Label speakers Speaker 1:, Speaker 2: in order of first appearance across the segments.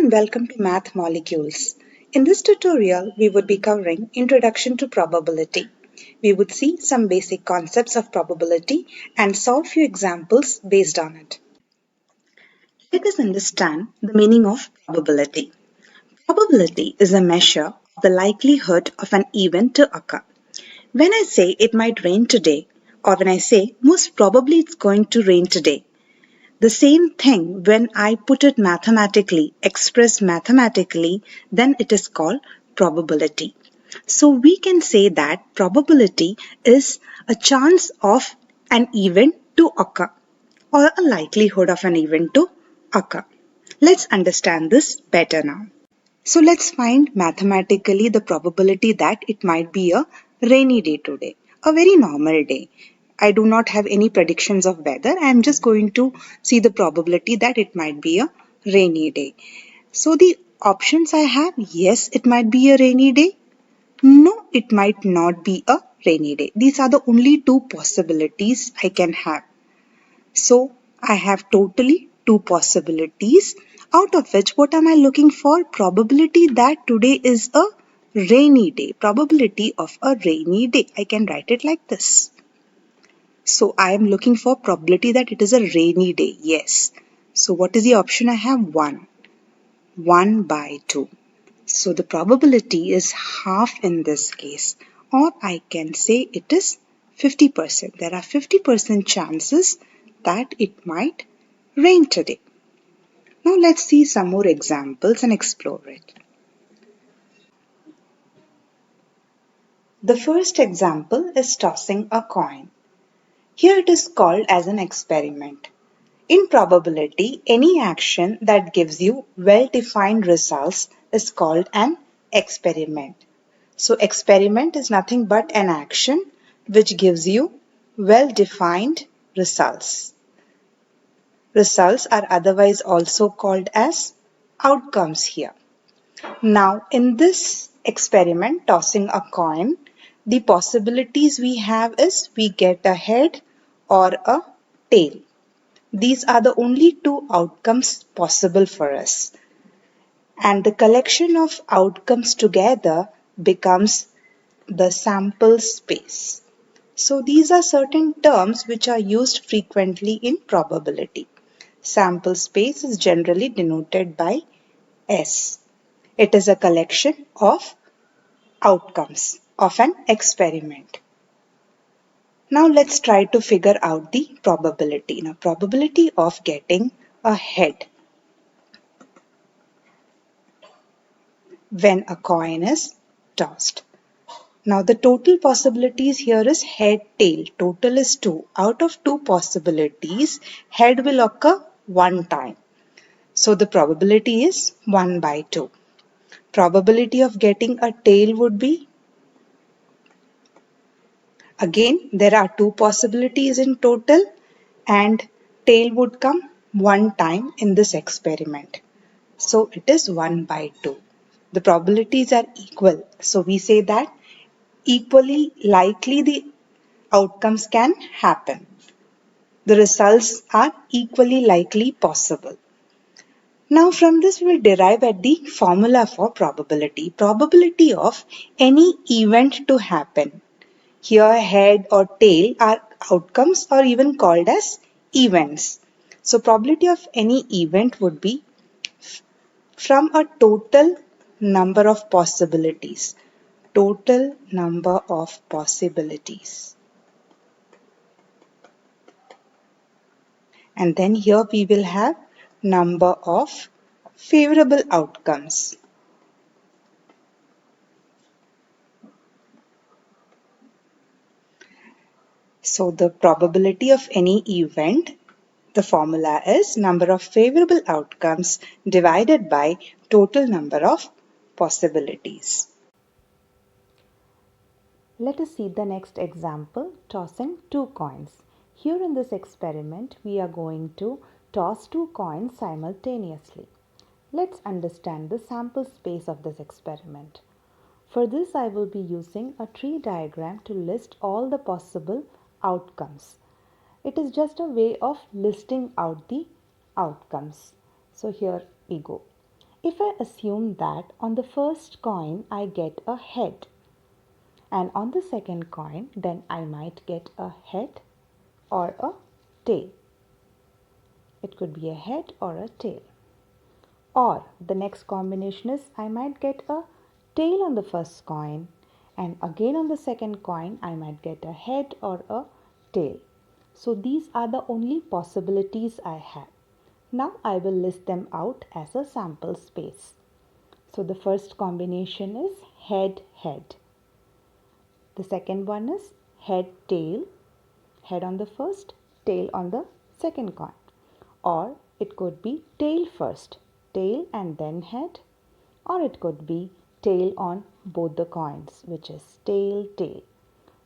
Speaker 1: and welcome to Math Molecules. In this tutorial, we would be covering Introduction to Probability. We would see some basic concepts of probability and solve few examples based on it. Let us understand the meaning of probability. Probability is a measure of the likelihood of an event to occur. When I say it might rain today, or when I say most probably it's going to rain today, the same thing when I put it mathematically, express mathematically, then it is called probability. So we can say that probability is a chance of an event to occur or a likelihood of an event to occur. Let's understand this better now. So let's find mathematically the probability that it might be a rainy day today, a very normal day. I do not have any predictions of weather. I am just going to see the probability that it might be a rainy day. So the options I have, yes, it might be a rainy day. No, it might not be a rainy day. These are the only two possibilities I can have. So I have totally two possibilities, out of which what am I looking for? Probability that today is a rainy day. Probability of a rainy day. I can write it like this. So I am looking for probability that it is a rainy day. Yes. So what is the option I have? 1. 1 by 2. So the probability is half in this case. Or I can say it is 50%. There are 50% chances that it might rain today. Now let's see some more examples and explore it. The first example is tossing a coin. Here it is called as an experiment. In probability, any action that gives you well-defined results is called an experiment. So experiment is nothing but an action which gives you well-defined results. Results are otherwise also called as outcomes here. Now, in this experiment, tossing a coin, the possibilities we have is we get a head or a tail. These are the only two outcomes possible for us. And the collection of outcomes together becomes the sample space. So these are certain terms which are used frequently in probability. Sample space is generally denoted by S. It is a collection of outcomes of an experiment. Now let's try to figure out the probability. Now, probability of getting a head when a coin is tossed. Now the total possibilities here is head, tail. Total is 2. Out of 2 possibilities, head will occur 1 time. So the probability is 1 by 2. Probability of getting a tail would be, again there are 2 possibilities in total and tail would come 1 time in this experiment. So it is 1 by 2. The probabilities are equal. So we say that equally likely the outcomes can happen. The results are equally likely possible. Now from this we will derive at the formula for probability. Probability of any event to happen. Here head or tail are outcomes or even called as events. So probability of any event would be from a total number of possibilities. Total number of possibilities. And then here we will have number of favorable outcomes. So the probability of any event, the formula is number of favorable outcomes divided by total number of possibilities.
Speaker 2: Let us see the next example, tossing two coins. Here in this experiment, we are going to toss two coins simultaneously. Let's understand the sample space of this experiment. For this, I will be using a tree diagram to list all the possible outcomes. It is just a way of listing out the outcomes. So here we go. If I assume that on the first coin I get a head, and on the second coin then I might get a head or a tail. It could be a head or a tail. Or the next combination is I might get a tail on the first coin, and again on the second coin I might get a head or a tail. So these are the only possibilities I have. Now I will list them out as a sample space. So the first combination is head head. The second one is head tail. Head on the first, tail on the second coin. Or it could be tail first, tail and then head. Or it could be tail on both the coins, which is tail tail.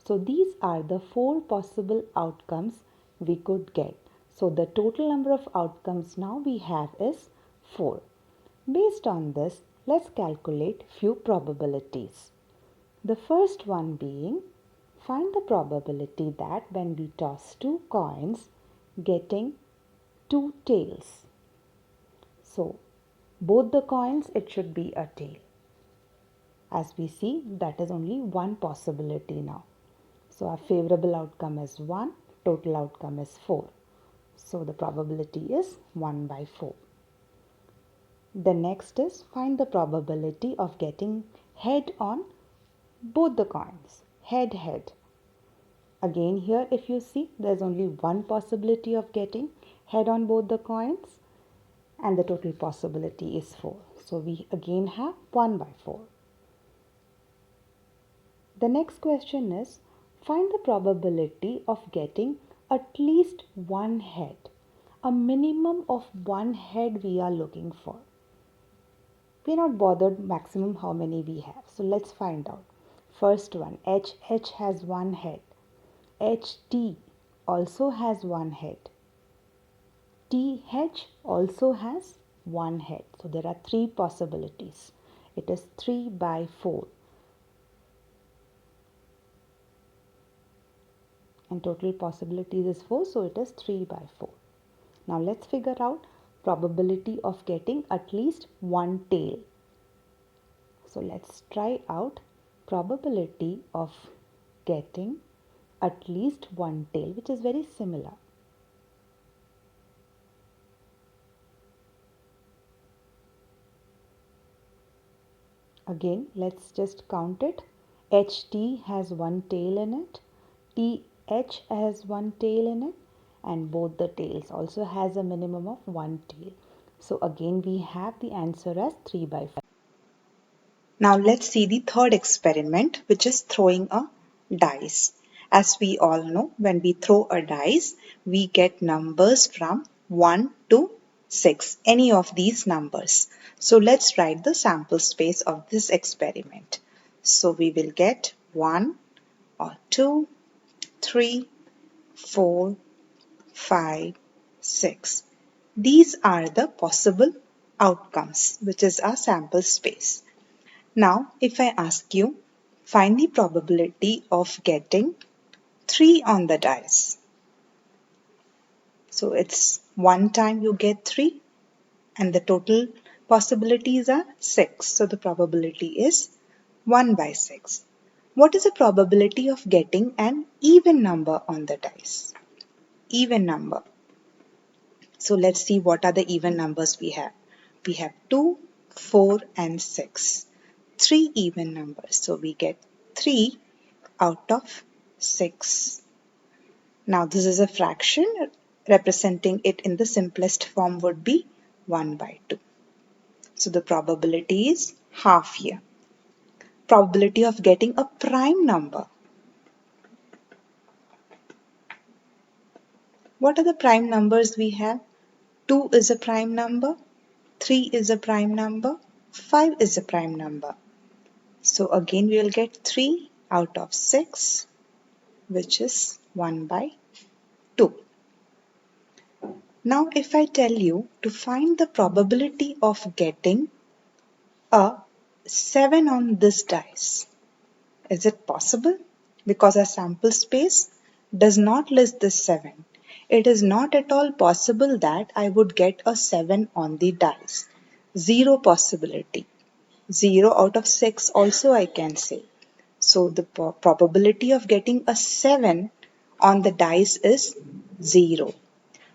Speaker 2: So these are the 4 possible outcomes we could get. So the total number of outcomes now we have is 4. Based on this, let's calculate few probabilities. The first one being, find the probability that when we toss 2 coins, getting 2 tails. So both the coins, it should be a tail. As we see, that is only one possibility now. So our favorable outcome is 1, total outcome is 4. So the probability is 1 by 4. The next is find the probability of getting head on both the coins. Head head. Again here if you see, there is only one possibility of getting head on both the coins, and the total possibility is 4. So we again have 1 by 4. The next question is, find the probability of getting at least one head. A minimum of one head we are looking for. We are not bothered maximum how many we have. So let's find out. First one, HH has one head. HT also has one head. TH also has one head. So there are 3 possibilities. It is 3 by 4. And total possibilities is 4, so it is 3 by 4. Now let's figure out probability of getting at least one tail. So let's try out probability of getting at least one tail, which is very similar. Again, let's just count it. HT has one tail in it. TH has one tail in it, and both the tails also has a minimum of one tail. So again we have the answer as 3 by 5.
Speaker 1: Now let's see the third experiment, which is throwing a dice. As we all know, when we throw a dice, we get numbers from 1 to 6, any of these numbers. So let's write the sample space of this experiment. So we will get 1 or 2, 3, 4, 5, 6. These are the possible outcomes, which is our sample space. Now, if I ask you, find the probability of getting 3 on the dice. So it's one time you get 3 and the total possibilities are 6. So the probability is 1 by 6. What is the probability of getting an even number on the dice? Even number. So let's see what are the even numbers we have. We have 2, 4 and 6. 3 even numbers. So we get 3 out of 6. Now this is a fraction. Representing it in the simplest form would be 1 by 2. So the probability is half here. Probability of getting a prime number. What are the prime numbers we have? 2 is a prime number, 3 is a prime number, 5 is a prime number. So again we will get 3 out of 6, which is 1 by 2. Now if I tell you to find the probability of getting a 7 on this dice, is it possible? Because our sample space does not list this 7. It is not at all possible that I would get a 7 on the dice. Zero possibility. 0 out of 6 also I can say. So the probability of getting a 7 on the dice is 0.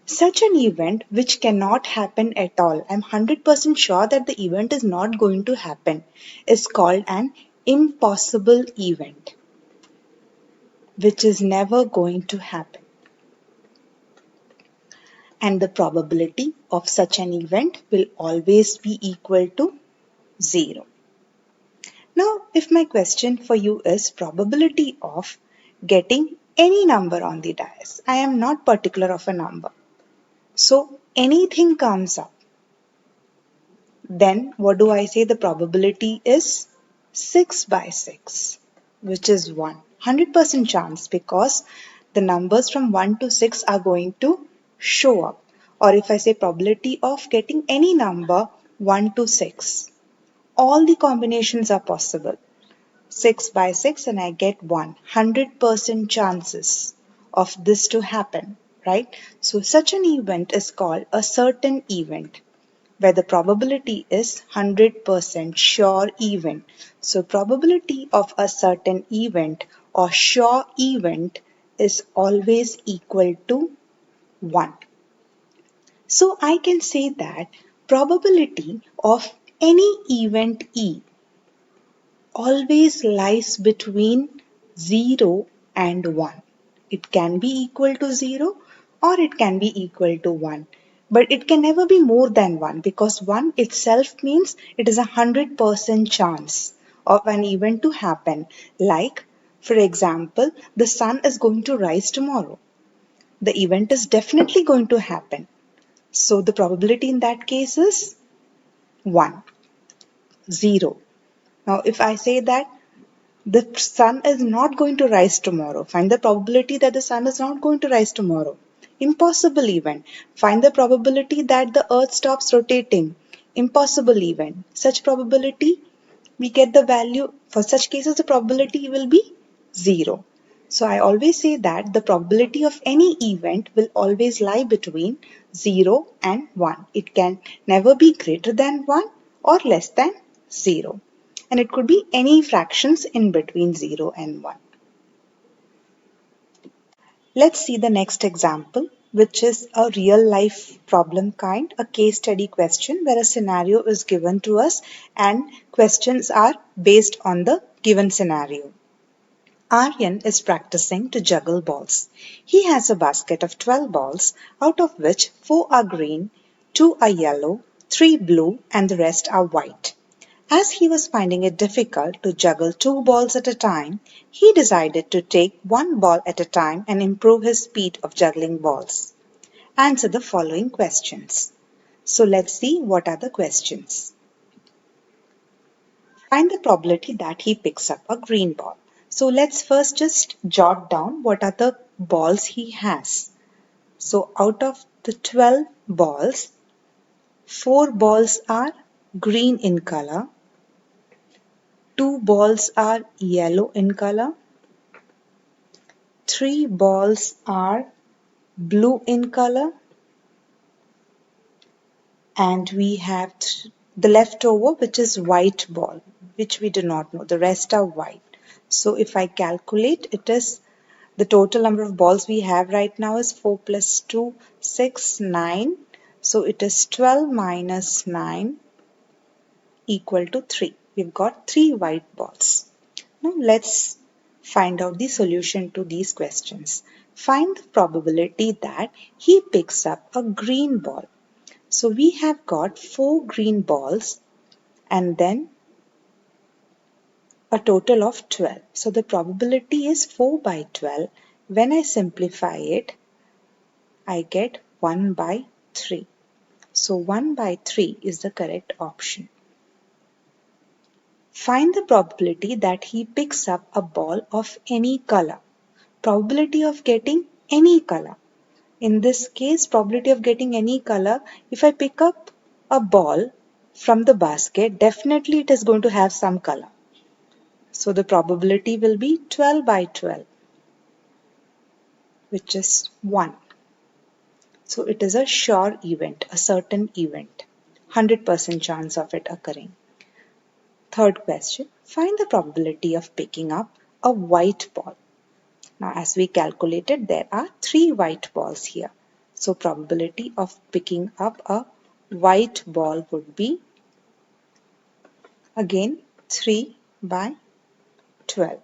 Speaker 1: Such an event which cannot happen at all, I'm 100% sure that the event is not going to happen, is called an impossible event, which is never going to happen. And the probability of such an event will always be equal to 0. Now, if my question for you is probability of getting any number on the dice, I am not particular of a number. So anything comes up, then what do I say? The probability is 6 by 6, which is 1. 100% chance because the numbers from 1 to 6 are going to show up. Or if I say probability of getting any number 1 to 6, all the combinations are possible. 6 by 6 and I get 100% chances of this to happen, right? So such an event is called a certain event where the probability is 100% sure event. So probability of a certain event or sure event is always equal to 1. So I can say that probability of any event E always lies between 0 and 1. It can be equal to 0 or it can be equal to 1. But it can never be more than 1 because 1 itself means it is 100% chance of an event to happen. Like, for example, the sun is going to rise tomorrow. The event is definitely going to happen. So the probability in that case is 1, 0. Now, if I say that the sun is not going to rise tomorrow. Find the probability that the sun is not going to rise tomorrow. Impossible event. Find the probability that the earth stops rotating. Impossible event. Such probability, we get the value. For such cases, the probability will be 0. So I always say that the probability of any event will always lie between 0 and 1. It can never be greater than 1 or less than 0. And it could be any fractions in between 0 and 1. Let's see the next example, which is a real life problem kind, a case study question where a scenario is given to us and questions are based on the given scenario. Aryan is practicing to juggle balls. He has a basket of 12 balls, out of which 4 are green, 2 are yellow, 3 blue, and the rest are white. As he was finding it difficult to juggle 2 balls at a time, he decided to take 1 ball at a time and improve his speed of juggling balls. Answer the following questions. So let's see what are the questions. Find the probability that he picks up a green ball. So let's first just jot down what are the balls he has. So out of the 12 balls, 4 balls are green in color, 2 balls are yellow in color, 3 balls are blue in color, and we have the leftover, which is white ball, which we do not know. The rest are white. So if I calculate, it is the total number of balls we have right now is 4 plus 2, 6, 9. So it is 12 minus 9 equal to 3. We've got 3 white balls. Now let's find out the solution to these questions. Find the probability that he picks up a green ball. So we have got 4 green balls and then a total of 12. So the probability is 4 by 12. When I simplify it, I get 1 by 3. So 1 by 3 is the correct option. Find the probability that he picks up a ball of any color. Probability of getting any color. In this case, probability of getting any color, if I pick up a ball from the basket, definitely it is going to have some color. So the probability will be 12 by 12, which is 1. So it is a sure event, a certain event. 100% chance of it occurring. Third question, find the probability of picking up a white ball. Now, as we calculated, there are 3 white balls here. So, probability of picking up a white ball would be again 3 by 12.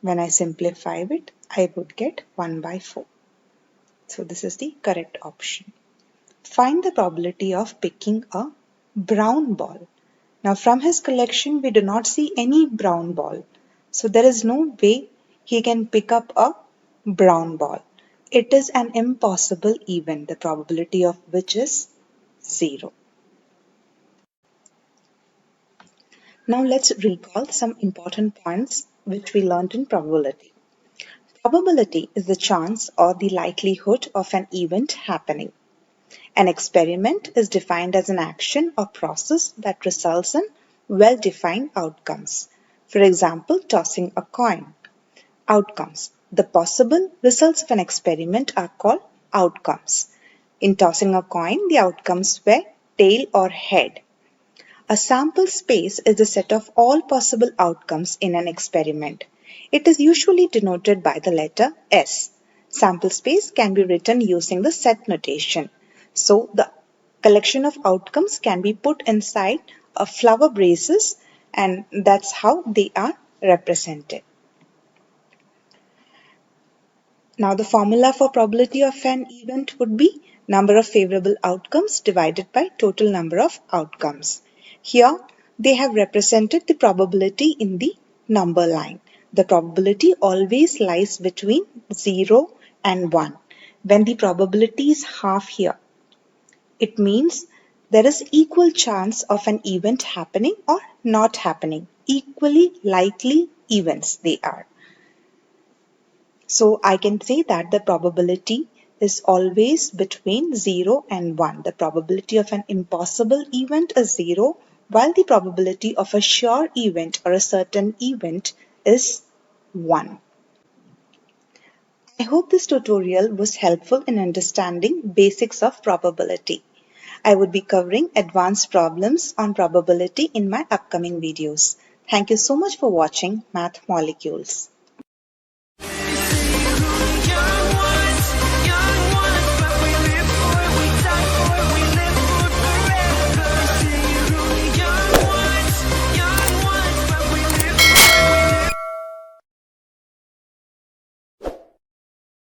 Speaker 1: When I simplify it, I would get 1 by 4. So, this is the correct option. Find the probability of picking a brown ball. Now, from his collection, we do not see any brown ball. So, there is no way he can pick up a brown ball. It is an impossible event, the probability of which is 0. Now, let's recall some important points which we learned in probability. Probability is the chance or the likelihood of an event happening. An experiment is defined as an action or process that results in well-defined outcomes. For example, tossing a coin. Outcomes. The possible results of an experiment are called outcomes. In tossing a coin, the outcomes were tail or head. A sample space is the set of all possible outcomes in an experiment. It is usually denoted by the letter S. Sample space can be written using the set notation. So the collection of outcomes can be put inside a flower braces, and that's how they are represented. Now the formula for probability of an event would be number of favorable outcomes divided by total number of outcomes. Here they have represented the probability in the number line. The probability always lies between 0 and 1. When the probability is half here, it means there is equal chance of an event happening or not happening. Equally likely events they are. So I can say that the probability is always between 0 and 1. The probability of an impossible event is 0, while the probability of a sure event or a certain event is 1. I hope this tutorial was helpful in understanding basics of probability. I would be covering advanced problems on probability in my upcoming videos. Thank you so much for watching Math Molecules.